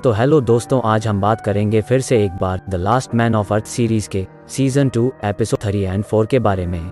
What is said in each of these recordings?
तो हेलो दोस्तों, आज हम बात करेंगे फिर से एक बार the last man of earth series के सीजन 2 एपिसोड 3 और 4 के बारे में।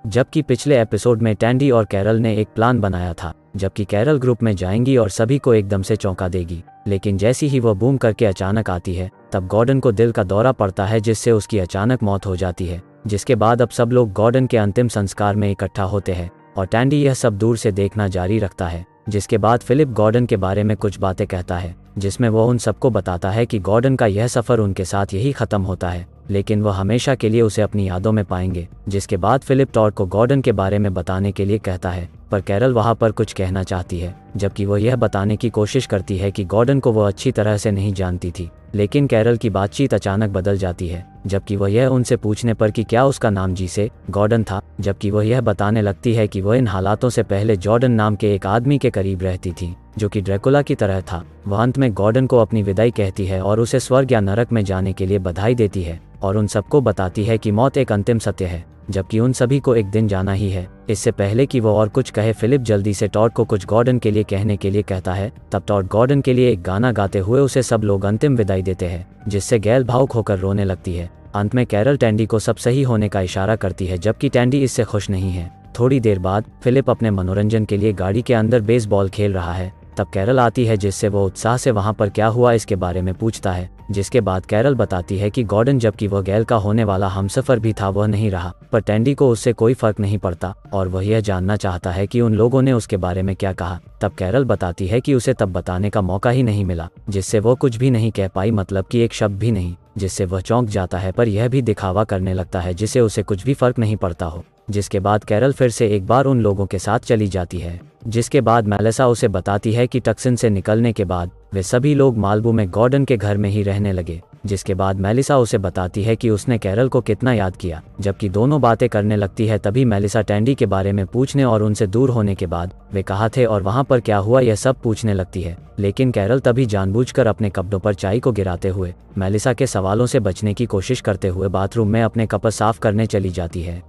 जबकि पिछले एपिसोड में टैंडी और कैरल ने एक प्लान बनाया था, जबकि कैरल ग्रुप में जाएंगी और सभी को एकदम से चौंका देगी, लेकिन जैसी ही वह बूम करके अचानक आती है तब गॉर्डन को दिल का दौरा पड़ता है, जिससे उसकी अचानक मौत हो जाती है। जिसके बाद अब सब लोग गॉर्डन के अंतिम संस्कार में इकट्ठा होते हैं और टैंडी यह सब दूर से देखना जारी रखता है। जिसके बाद फिलिप गॉर्डन के बारे में कुछ बातें कहता है, जिसमें वह उन सबको बताता है कि गॉर्डन का यह सफ़र उनके साथ यही ख़त्म होता है, लेकिन वह हमेशा के लिए उसे अपनी यादों में पाएंगे। जिसके बाद फिलिप टॉड को गॉर्डन के बारे में बताने के लिए कहता है, पर कैरल वहाँ पर कुछ कहना चाहती है, जबकि वह यह बताने की कोशिश करती है कि गॉर्डन को वह अच्छी तरह से नहीं जानती थी। लेकिन कैरल की बातचीत अचानक बदल जाती है, जबकि वह यह उनसे पूछने पर कि क्या उसका नाम जीसे गॉर्डन था, जबकि वह यह बताने लगती है कि वह इन हालातों से पहले जॉर्डन नाम के एक आदमी के करीब रहती थी, जो कि ड्रैकुला की तरह था। वह अंत में गॉर्डन को अपनी विदाई कहती है और उसे स्वर्ग या नरक में जाने के लिए बधाई देती है और उन सबको बताती है कि मौत एक अंतिम सत्य है, जबकि उन सभी को एक दिन जाना ही है। इससे पहले कि वो और कुछ कहे, फिलिप जल्दी से टॉड को कुछ गॉर्डन के लिए कहने के लिए कहता है। तब टॉड गॉर्डन के लिए एक गाना गाते हुए उसे सब लोग अंतिम विदाई देते हैं, जिससे गैल भावुक होकर रोने लगती है। अंत में कैरल टैंडी को सब सही होने का इशारा करती है, जबकि टैंडी इससे खुश नहीं है। थोड़ी देर बाद फिलिप अपने मनोरंजन के लिए गाड़ी के अंदर बेसबॉल खेल रहा है। तब कैरल आती है, जिससे वो उत्साह से वहां पर क्या हुआ इसके बारे में पूछता है। जिसके बाद कैरल बताती है कि गॉर्डन, जबकि वह गैल का होने वाला हमसफर भी था, वह नहीं रहा, पर टैंडी को उससे कोई फर्क नहीं पड़ता और वह यह जानना चाहता है कि उन लोगों ने उसके बारे में क्या कहा। तब कैरल बताती है कि उसे तब बताने का मौका ही नहीं मिला, जिससे वो कुछ भी नहीं कह पाई, मतलब कि एक शब्द भी नहीं, जिससे वह चौंक जाता है, पर यह भी दिखावा करने लगता है जिससे उसे कुछ भी फर्क नहीं पड़ता हो। जिसके बाद कैरल फिर से एक बार उन लोगों के साथ चली जाती है। जिसके बाद मेलिसा उसे बताती है कि टक्सिन से निकलने के बाद वे सभी लोग माल्बो में गॉर्डन के घर में ही रहने लगे। जिसके बाद मेलिसा उसे बताती है कि उसने कैरल को कितना याद किया। जबकि दोनों बातें करने लगती है, तभी मेलिसा टैंडी के बारे में पूछने और उनसे दूर होने के बाद वे कहाँ थे और वहाँ पर क्या हुआ यह सब पूछने लगती है। लेकिन कैरल तभी जानबूझकर अपने कपड़ों पर चाय को गिराते हुए मेलिसा के सवालों से बचने की कोशिश करते हुए बाथरूम में अपने कपड़े साफ करने चली जाती है।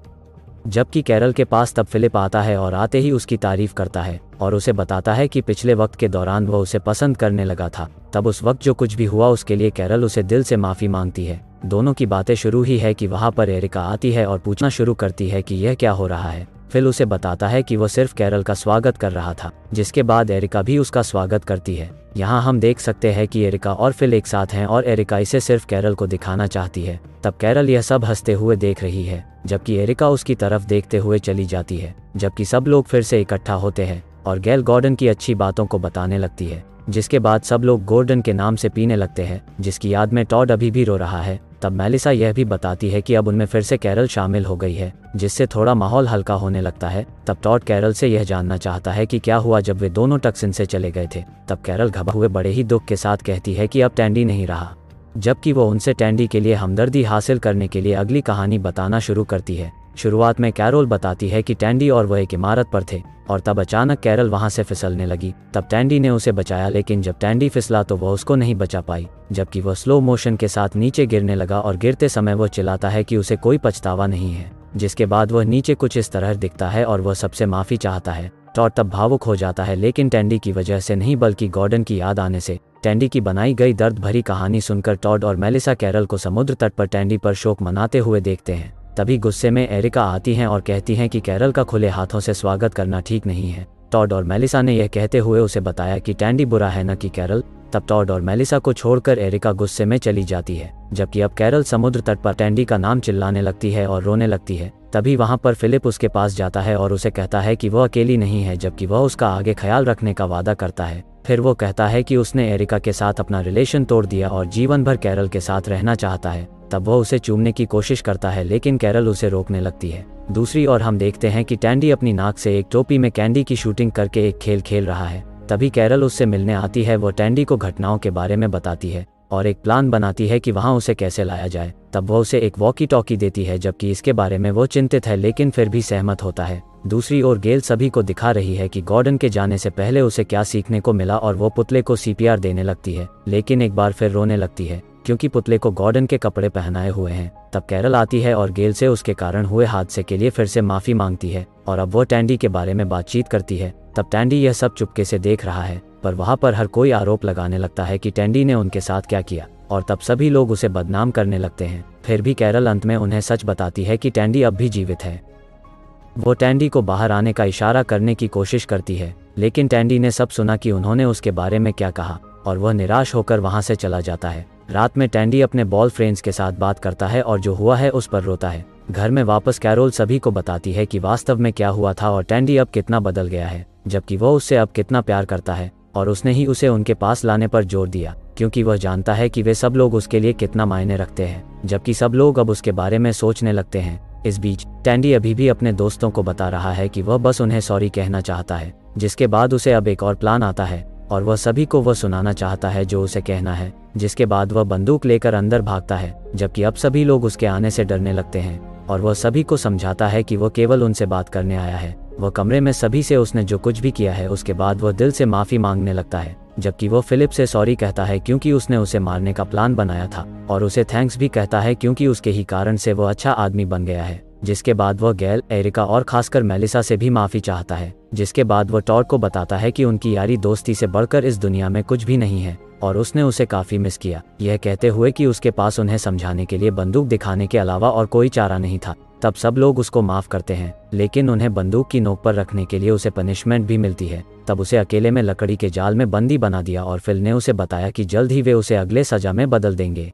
जबकि कैरल के पास तब फिलिप आता है और आते ही उसकी तारीफ करता है और उसे बताता है कि पिछले वक्त के दौरान वह उसे पसंद करने लगा था। तब उस वक्त जो कुछ भी हुआ उसके लिए कैरल उसे दिल से माफ़ी मांगती है। दोनों की बातें शुरू ही है कि वहाँ पर एरिका आती है और पूछना शुरू करती है कि यह क्या हो रहा है। फिल उसे बताता है कि वह सिर्फ कैरल का स्वागत कर रहा था। जिसके बाद एरिका भी उसका स्वागत करती है। यहाँ हम देख सकते हैं कि एरिका और फिल एक साथ हैं और एरिका इसे सिर्फ कैरल को दिखाना चाहती है। तब कैरल यह सब हंसते हुए देख रही है, जबकि एरिका उसकी तरफ देखते हुए चली जाती है। जबकि सब लोग फिर से इकट्ठा होते हैं और गैल गॉर्डन की अच्छी बातों को बताने लगती है। जिसके बाद सब लोग गॉर्डन के नाम से पीने लगते हैं, जिसकी याद में टॉड अभी भी रो रहा है। तब मेलिसा यह भी बताती है कि अब उनमें फिर से कैरल शामिल हो गई है, जिससे थोड़ा माहौल हल्का होने लगता है। तब टॉड कैरल से यह जानना चाहता है कि क्या हुआ जब वे दोनों टक्सिन से चले गए थे। तब कैरल घबरा हुए बड़े ही दुख के साथ कहती है कि अब टैंडी नहीं रहा, जबकि वो उनसे टैंडी के लिए हमदर्दी हासिल करने के लिए अगली कहानी बताना शुरू करती है। शुरुआत में कैरोल बताती है कि टैंडी और वह एक इमारत पर थे और तब अचानक कैरल वहां से फिसलने लगी। तब टैंडी ने उसे बचाया, लेकिन जब टैंडी फिसला तो वह उसको नहीं बचा पाई, जबकि वह स्लो मोशन के साथ नीचे गिरने लगा और गिरते समय वह चिल्लाता है कि उसे कोई पछतावा नहीं है। जिसके बाद वह नीचे कुछ इस तरह दिखता है और वह सबसे माफ़ी चाहता है। टॉड तब भावुक हो जाता है, लेकिन टैंडी की वजह से नहीं बल्कि गॉर्डन की याद आने से। टैंडी की बनाई गई दर्द भरी कहानी सुनकर टॉड और मेलिसा कैरल को समुद्र तट पर टैंडी पर शोक मनाते हुए देखते हैं। तभी गुस्से में एरिका आती हैं और कहती हैं कि कैरल का खुले हाथों से स्वागत करना ठीक नहीं है। टॉड और मेलिसा ने यह कहते हुए उसे बताया कि टैंडी बुरा है न कि कैरल। तब टॉड और मेलिसा को छोड़कर एरिका गुस्से में चली जाती है, जबकि अब कैरल समुद्र तट पर टैंडी का नाम चिल्लाने लगती है और रोने लगती है। तभी वहां पर फिलिप उसके पास जाता है और उसे कहता है कि वह अकेली नहीं है, जबकि वह उसका आगे ख्याल रखने का वादा करता है। फिर वो कहता है कि उसने एरिका के साथ अपना रिलेशन तोड़ दिया और जीवन भर कैरल के साथ रहना चाहता है। तब वह उसे चूमने की कोशिश करता है, लेकिन कैरल उसे रोकने लगती है। दूसरी ओर हम देखते हैं कि टैंडी अपनी नाक से एक टोपी में कैंडी की शूटिंग करके एक खेल खेल रहा है। तभी कैरल उससे मिलने आती है। वो टैंडी को घटनाओं के बारे में बताती है और एक प्लान बनाती है कि वहां उसे कैसे लाया जाए। तब वह उसे एक वॉकी टॉकी देती है, जबकि इसके बारे में वो चिंतित है, लेकिन फिर भी सहमत होता है। दूसरी ओर गेल सभी को दिखा रही है कि गॉर्डन के जाने से पहले उसे क्या सीखने को मिला और वो पुतले को सीपीआर देने लगती है, लेकिन एक बार फिर रोने लगती है क्योंकि पुतले को गॉर्डन के कपड़े पहनाए हुए हैं। तब कैरल आती है और गेल से उसके कारण हुए हादसे के लिए फिर से माफ़ी मांगती है और अब वो टैंडी के बारे में बातचीत करती है। तब टैंडी यह सब चुपके से देख रहा है, पर वहाँ पर हर कोई आरोप लगाने लगता है कि टैंडी ने उनके साथ क्या किया, और तब सभी लोग उसे बदनाम करने लगते हैं। फिर भी कैरल अंत में उन्हें सच बताती है कि टैंडी अब भी जीवित है। वो टैंडी को बाहर आने का इशारा करने की कोशिश करती है, लेकिन टैंडी ने सब सुना कि उन्होंने उसके बारे में क्या कहा, और वह निराश होकर वहाँ से चला जाता है। रात में टैंडी अपने बॉय फ्रेंड्स के साथ बात करता है और जो हुआ है उस पर रोता है। घर में वापस कैरोल सभी को बताती है कि वास्तव में क्या हुआ था और टैंडी अब कितना बदल गया है, जबकि वह उससे अब कितना प्यार करता है, और उसने ही उसे उनके पास लाने पर जोर दिया, क्योंकि वह जानता है कि वे सब लोग उसके लिए कितना मायने रखते हैं, जबकि सब लोग अब उसके बारे में सोचने लगते हैं। इस बीच टैंडी अभी भी अपने दोस्तों को बता रहा है कि वह बस उन्हें सॉरी कहना चाहता है, जिसके बाद उसे अब एक और प्लान आता है और वह सभी को वह सुनाना चाहता है जो उसे कहना है, जिसके बाद वह बंदूक लेकर अंदर भागता है, जबकि अब सभी लोग उसके आने से डरने लगते हैं, और वह सभी को समझाता है कि वह केवल उनसे बात करने आया है। वह कमरे में सभी से उसने जो कुछ भी किया है उसके बाद वह दिल से माफ़ी मांगने लगता है, जबकि वह फिलिप से सॉरी कहता है क्योंकि उसने उसे मारने का प्लान बनाया था, और उसे थैंक्स भी कहता है क्योंकि उसके ही कारण से वह अच्छा आदमी बन गया है। जिसके बाद वह गैल, एरिका और खासकर मेलिसा से भी माफ़ी चाहता है, जिसके बाद वह टॉड को बताता है कि उनकी यारी दोस्ती से बढ़कर इस दुनिया में कुछ भी नहीं है और उसने उसे काफ़ी मिस किया, यह कहते हुए कि उसके पास उन्हें समझाने के लिए बंदूक दिखाने के अलावा और कोई चारा नहीं था। तब सब लोग उसको माफ़ करते हैं, लेकिन उन्हें बंदूक की नोक पर रखने के लिए उसे पनिशमेंट भी मिलती है। तब उसे अकेले में लकड़ी के जाल में बंदी बना दिया और फिल ने उसे बताया कि जल्द ही वे उसे अगले सजा में बदल देंगे।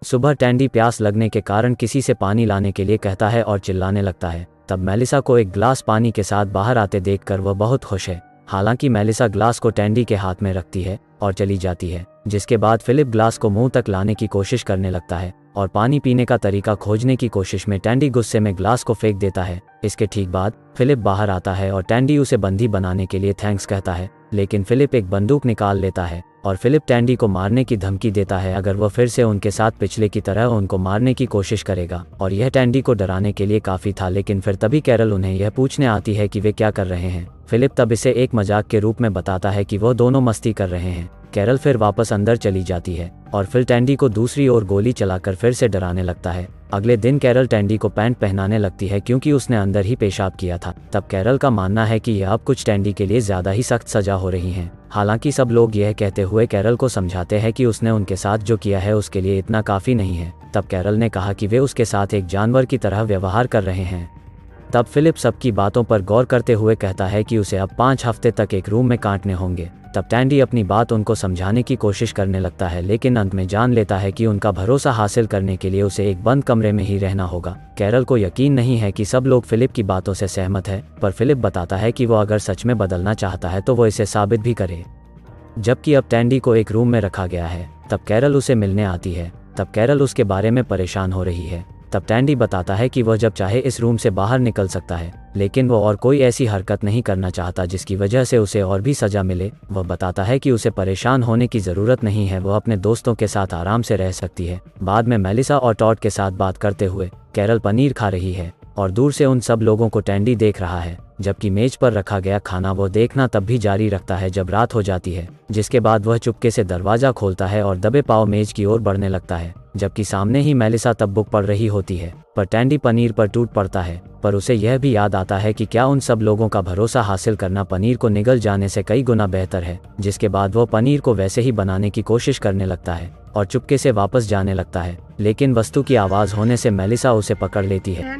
सुबह टैंडी प्यास लगने के कारण किसी से पानी लाने के लिए कहता है और चिल्लाने लगता है। तब मेलिसा को एक ग्लास पानी के साथ बाहर आते देखकर वह बहुत खुश है। हालांकि मेलिसा ग्लास को टैंडी के हाथ में रखती है और चली जाती है, जिसके बाद फिलिप ग्लास को मुंह तक लाने की कोशिश करने लगता है और पानी पीने का तरीका खोजने की कोशिश में टैंडी गुस्से में ग्लास को फेंक देता है। इसके ठीक बाद फिलिप बाहर आता है और टैंडी उसे बंदी बनाने के लिए थैंक्स कहता है, लेकिन फिलिप एक बंदूक निकाल लेता है और फिलिप टैंडी को मारने की धमकी देता है अगर वह फिर से उनके साथ पिछले की तरह उनको मारने की कोशिश करेगा, और यह टैंडी को डराने के लिए काफ़ी था। लेकिन फिर तभी कैरल उन्हें यह पूछने आती है कि वे क्या कर रहे हैं। फिलिप तब इसे एक मजाक के रूप में बताता है कि वह दोनों मस्ती कर रहे हैं। कैरल फिर वापस अंदर चली जाती है और फिर टैंडी को दूसरी ओर गोली चलाकर फिर से डराने लगता है। अगले दिन कैरल टैंडी को पैंट पहनाने लगती है क्योंकि उसने अंदर ही पेशाब किया था। तब कैरल का मानना है कि यह अब कुछ टैंडी के लिए ज़्यादा ही सख्त सजा हो रही है। हालांकि सब लोग यह कहते हुए कैरल को समझाते हैं कि उसने उनके साथ जो किया है उसके लिए इतना काफ़ी नहीं है। तब कैरल ने कहा कि वे उसके साथ एक जानवर की तरह व्यवहार कर रहे हैं। तब फिलिप सबकी बातों पर गौर करते हुए कहता है कि उसे अब 5 हफ्ते तक एक रूम में काटने होंगे। तब टैंडी अपनी बात उनको समझाने की कोशिश करने लगता है, लेकिन अंत में जान लेता है कि उनका भरोसा हासिल करने के लिए उसे एक बंद कमरे में ही रहना होगा। कैरल को यकीन नहीं है कि सब लोग फिलिप की बातों से सहमत है, पर फिलिप बताता है कि वो अगर सच में बदलना चाहता है तो वो इसे साबित भी करे। जबकि अब टैंडी को एक रूम में रखा गया है, तब कैरल उसे मिलने आती है। तब कैरल उसके बारे में परेशान हो रही है। तब टैंडी बताता है कि वह जब चाहे इस रूम से बाहर निकल सकता है, लेकिन वो और कोई ऐसी हरकत नहीं करना चाहता जिसकी वजह से उसे और भी सजा मिले। वह बताता है कि उसे परेशान होने की ज़रूरत नहीं है, वह अपने दोस्तों के साथ आराम से रह सकती है। बाद में मेलिसा और टॉड के साथ बात करते हुए कैरल पनीर खा रही है और दूर से उन सब लोगों को टैंडी देख रहा है, जबकि मेज पर रखा गया खाना वो देखना तब भी जारी रखता है जब रात हो जाती है। जिसके बाद वह चुपके से दरवाज़ा खोलता है और दबे पाँव मेज की ओर बढ़ने लगता है, जबकि सामने ही मेलिसा तब बुक पढ़ रही होती है। पर टैंडी पनीर पर टूट पड़ता है, पर उसे यह भी याद आता है कि क्या उन सब लोगों का भरोसा हासिल करना पनीर को निगल जाने से कई गुना बेहतर है। जिसके बाद वह पनीर को वैसे ही बनाने की कोशिश करने लगता है और चुपके से वापस जाने लगता है, लेकिन वस्तु की आवाज़ होने से मेलिसा उसे पकड़ लेती है।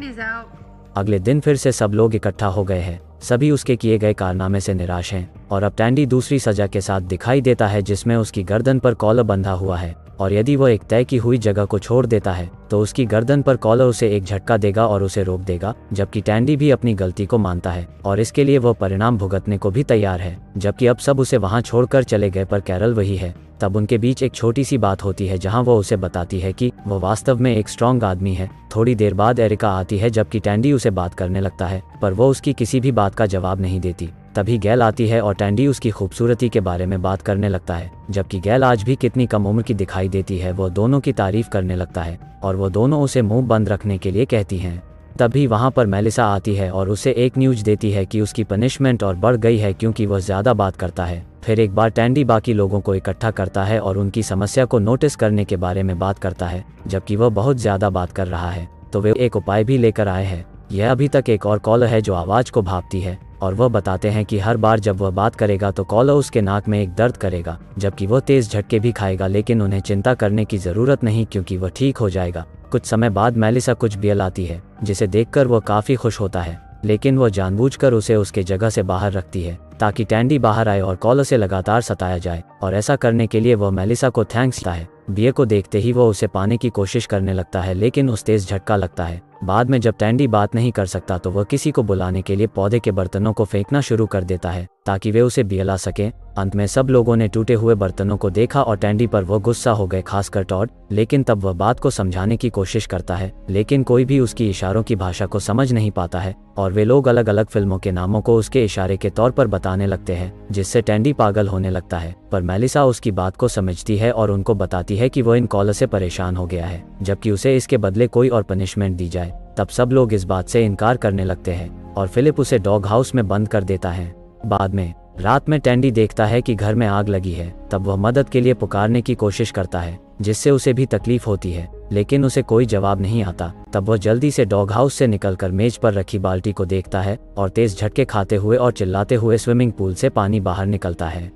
अगले दिन फिर से सब लोग इकट्ठा हो गए हैं। सभी उसके किए गए कारनामे से निराश हैं और अब टैंडी दूसरी सजा के साथ दिखाई देता है जिसमें उसकी गर्दन पर कॉलर बंधा हुआ है, और यदि वह एक तय की हुई जगह को छोड़ देता है तो उसकी गर्दन पर कॉलर उसे एक झटका देगा और उसे रोक देगा। जबकि टैंडी भी अपनी गलती को मानता है और इसके लिए वह परिणाम भुगतने को भी तैयार है। जबकि अब सब उसे वहां छोड़कर चले गए, पर कैरल वही है। तब उनके बीच एक छोटी सी बात होती है जहां वो उसे बताती है कि वो वास्तव में एक स्ट्रॉन्ग आदमी है। थोड़ी देर बाद एरिका आती है, जबकि टैंडी उसे बात करने लगता है, पर वो उसकी किसी भी बात का जवाब नहीं देती। तभी गैल आती है और टैंडी उसकी खूबसूरती के बारे में बात करने लगता है। जबकि गैल आज भी कितनी कम उम्र की दिखाई देती है, वो दोनों की तारीफ करने लगता है और वो दोनों उसे मुंह बंद रखने के लिए कहती हैं। तभी वहां पर मेलिसा आती है और उसे एक न्यूज़ देती है कि उसकी पनिशमेंट और बढ़ गई है क्योंकि वह ज़्यादा बात करता है। फिर एक बार टैंडी बाकी लोगों को इकट्ठा करता है और उनकी समस्या को नोटिस करने के बारे में बात करता है। जबकि वह बहुत ज़्यादा बात कर रहा है तो वे एक उपाय भी लेकर आए हैं। यह अभी तक एक और कॉलर है जो आवाज़ को भांपती है, और वह बताते हैं कि हर बार जब वह बात करेगा तो कॉलर उसके नाक में एक दर्द करेगा, जबकि वह तेज झटके भी खाएगा, लेकिन उन्हें चिंता करने की ज़रूरत नहीं क्योंकि वह ठीक हो जाएगा। कुछ समय बाद मेलिसा कुछ बियल आती है, जिसे देखकर वह काफ़ी खुश होता है, लेकिन वह जानबूझकर उसे उसके जगह से बाहर रखती है ताकि टैंडी बाहर आए और कॉलर से लगातार सताया जाए, और ऐसा करने के लिए वह मेलिसा को थैंक्स देता है। बियर को देखते ही वह उसे पाने की कोशिश करने लगता है, लेकिन उस तेज झटका लगता है। बाद में जब टैंडी बात नहीं कर सकता तो वह किसी को बुलाने के लिए पौधे के बर्तनों को फेंकना शुरू कर देता है ताकि वे उसे बियला सकें। अंत में सब लोगों ने टूटे हुए बर्तनों को देखा और टैंडी पर वो गुस्सा हो गए, खासकर टॉड, लेकिन तब वह बात को समझाने की कोशिश करता है, लेकिन कोई भी उसकी इशारों की भाषा को समझ नहीं पाता है और वे लोग अलग अलग फिल्मों के नामों को उसके इशारे के तौर पर बताने लगते हैं, जिससे टैंडी पागल होने लगता है। पर मेलिसा उसकी बात को समझती है और उनको बताती है कि वह इन कॉलर से परेशान हो गया है, जबकि उसे इसके बदले कोई और पनिशमेंट दी जाए। तब सब लोग इस बात से इनकार करने लगते हैं और फिलिप उसे डॉग हाउस में बंद कर देता है। बाद में रात में टैंडी देखता है कि घर में आग लगी है। तब वह मदद के लिए पुकारने की कोशिश करता है, जिससे उसे भी तकलीफ होती है, लेकिन उसे कोई जवाब नहीं आता। तब वह जल्दी से डॉग हाउस से निकलकर मेज पर रखी बाल्टी को देखता है और तेज झटके खाते हुए और चिल्लाते हुए स्विमिंग पूल से पानी बाहर निकलता है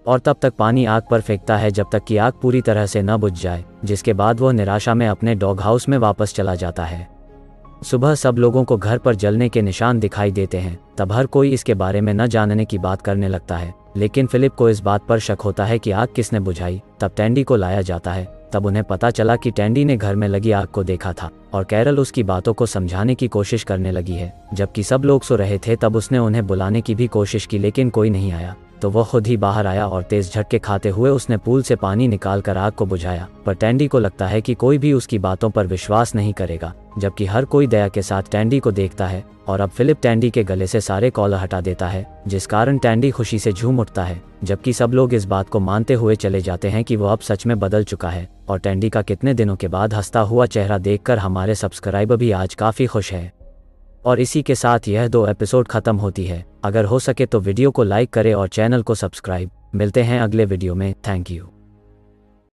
और तब तक पानी आग पर फेंकता है जब तक कि आग पूरी तरह से न बुझ जाए, जिसके बाद वह निराशा में अपने डॉग हाउस में वापस चला जाता है। सुबह सब लोगों को घर पर जलने के निशान दिखाई देते हैं। तब हर कोई इसके बारे में न जानने की बात करने लगता है, लेकिन फिलिप को इस बात पर शक होता है कि आग किसने बुझाई। तब टैंडी को लाया जाता है। तब उन्हें पता चला कि टैंडी ने घर में लगी आग को देखा था और कैरल उसकी बातों को समझाने की कोशिश करने लगी है। जबकि सब लोग सो रहे थे तब उसने उन्हें बुलाने की भी कोशिश की, लेकिन कोई नहीं आया। तो वह खुद ही बाहर आया और तेज झटके खाते हुए उसने पूल से पानी निकालकर आग को बुझाया। पर टैंडी को लगता है कि कोई भी उसकी बातों पर विश्वास नहीं करेगा, जबकि हर कोई दया के साथ टैंडी को देखता है और अब फिलिप टैंडी के गले से सारे कॉलर हटा देता है, जिस कारण टैंडी खुशी से झूम उठता है। जबकि सब लोग इस बात को मानते हुए चले जाते हैं कि वह अब सच में बदल चुका है और टैंडी का कितने दिनों के बाद हंसता हुआ चेहरा देखकर हमारे सब्सक्राइबर भी आज काफ़ी खुश है। और इसी के साथ यह 2 एपिसोड खत्म होती है। अगर हो सके तो वीडियो को लाइक करें और चैनल को सब्सक्राइब। मिलते हैं अगले वीडियो में। Thank you.